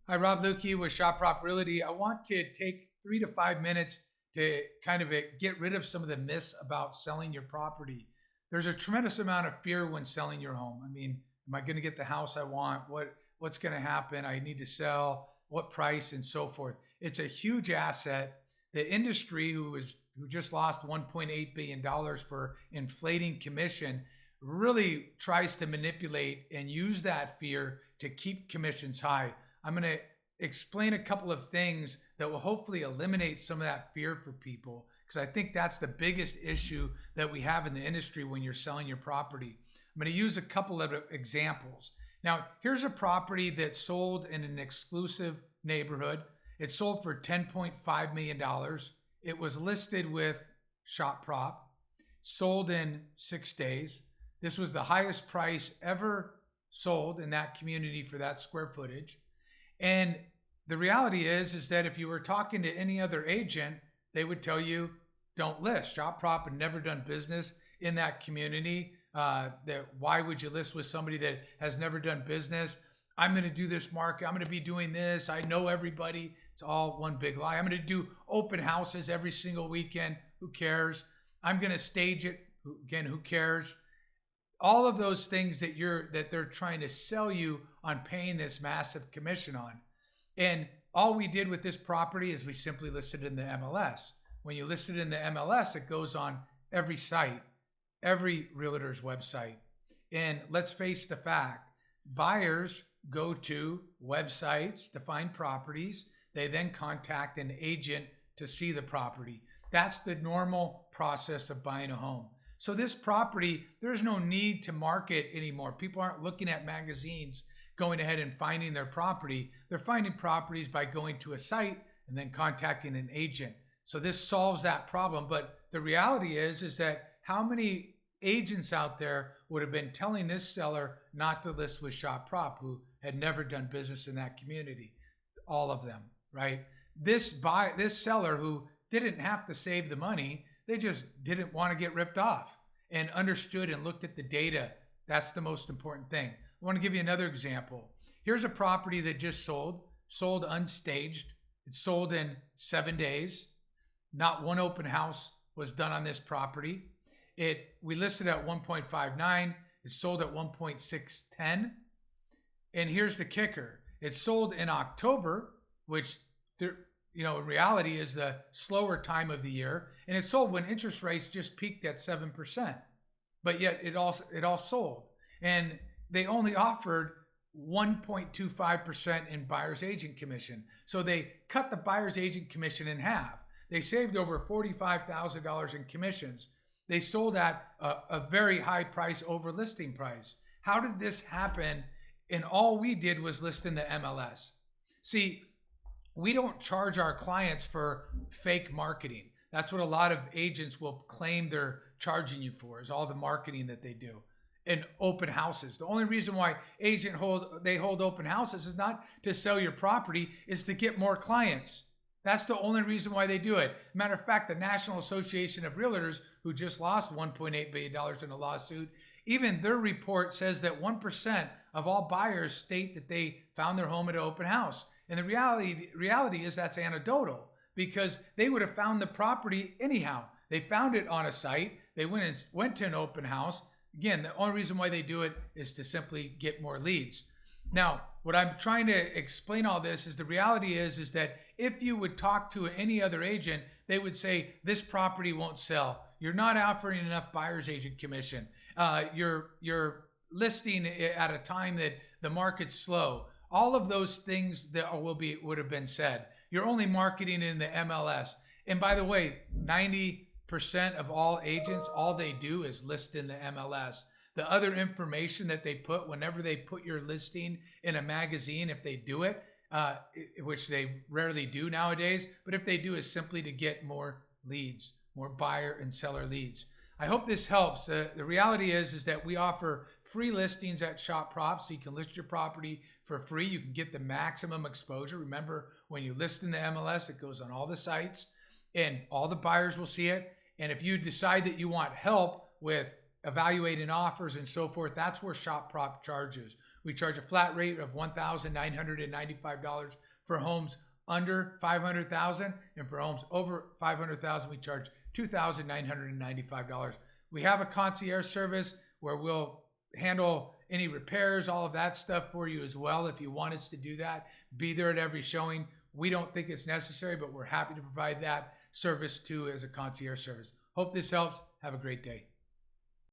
Hi, Rob Lukey with Shop Prop Realty. I want to take 3 to 5 minutes to kind of get rid of some of the myths about selling your property. There's a tremendous amount of fear when selling your home. I mean, am I going to get the house I want? What's going to happen? I need to sell. What price and so forth. It's a huge asset. The industry who just lost $1.8 billion for inflating commission really tries to manipulate and use that fear to keep commissions high. I'm going to explain a couple of things that will hopefully eliminate some of that fear for people, because I think that's the biggest issue that we have in the industry when you're selling your property. I'm going to use a couple of examples. Now, here's a property that sold in an exclusive neighborhood. It sold for $10.5 million. It was listed with Shop Prop, sold in 6 days. This was the highest price ever sold in that community for that square footage. And the reality is that if you were talking to any other agent, they would tell you, don't list. Shop Prop had never done business in that community. That why would you list with somebody that has never done business? I'm going to do this market. I'm going to be doing this. I know everybody. It's all one big lie. I'm going to do open houses every single weekend. Who cares? I'm going to stage it. Again, who cares? All of those things that they're trying to sell you on paying this massive commission on. And all we did with this property is we simply listed in the MLS. When you list it in the MLS, it goes on every site, every realtor's website. And let's face the fact, buyers go to websites to find properties. They then contact an agent to see the property. That's the normal process of buying a home. So this property, there's no need to market anymore. People aren't looking at magazines, going ahead and finding their property. They're finding properties by going to a site and then contacting an agent. So this solves that problem. But the reality is that how many agents out there would have been telling this seller not to list with Shop Prop who had never done business in that community? All of them, right? This seller who didn't have to save the money, they just didn't want to get ripped off and understood and looked at the data. That's the most important thing. I want to give you another example. Here's a property that just sold unstaged. It sold in 7 days. Not one open house was done on this property. We listed at 1.59. It sold at 1.610. And here's the kicker. It sold in October, which in reality is the slower time of the year. And it sold when interest rates just peaked at 7%. But yet it all sold. And they only offered 1.25% in buyer's agent commission. So they cut the buyer's agent commission in half. They saved over $45,000 in commissions. They sold at a very high price over listing price. How did this happen? And all we did was list in the MLS. See, we don't charge our clients for fake marketing. That's what a lot of agents will claim they're charging you for, is all the marketing that they do. And open houses. The only reason why they hold open houses is not to sell your property, is to get more clients. That's the only reason why they do it. Matter of fact, the National Association of Realtors, who just lost $1.8 billion in a lawsuit, even their report says that 1% of all buyers state that they found their home at an open house. And the reality is that's anecdotal, because they would have found the property anyhow. They found it on a site. They went to an open house. Again, the only reason why they do it is to simply get more leads. Now, what I'm trying to explain all this is the reality is that if you would talk to any other agent, they would say, this property won't sell. You're not offering enough buyer's agent commission. You're listing at a time that the market's slow. All of those things that would have been said. You're only marketing in the MLS. And by the way, 90% of all agents, all they do is list in the MLS. The other information that they put, whenever they put your listing in a magazine, if they do it, which they rarely do nowadays, but if they do, is simply to get more leads, more buyer and seller leads. I hope this helps. The reality is that we offer free listings at Shop Prop, so you can list your property for free. You can get the maximum exposure. Remember, when you list in the MLS, it goes on all the sites and all the buyers will see it. And if you decide that you want help with evaluating offers and so forth, that's where Shop Prop charges. We charge a flat rate of $1,995 for homes under 500,000, and for homes over 500,000, we charge $2,995. We have a concierge service where we'll handle any repairs, all of that stuff for you as well. If you want us to do that, be there at every showing. We don't think it's necessary, but we're happy to provide that service too as a concierge service. Hope this helps. Have a great day.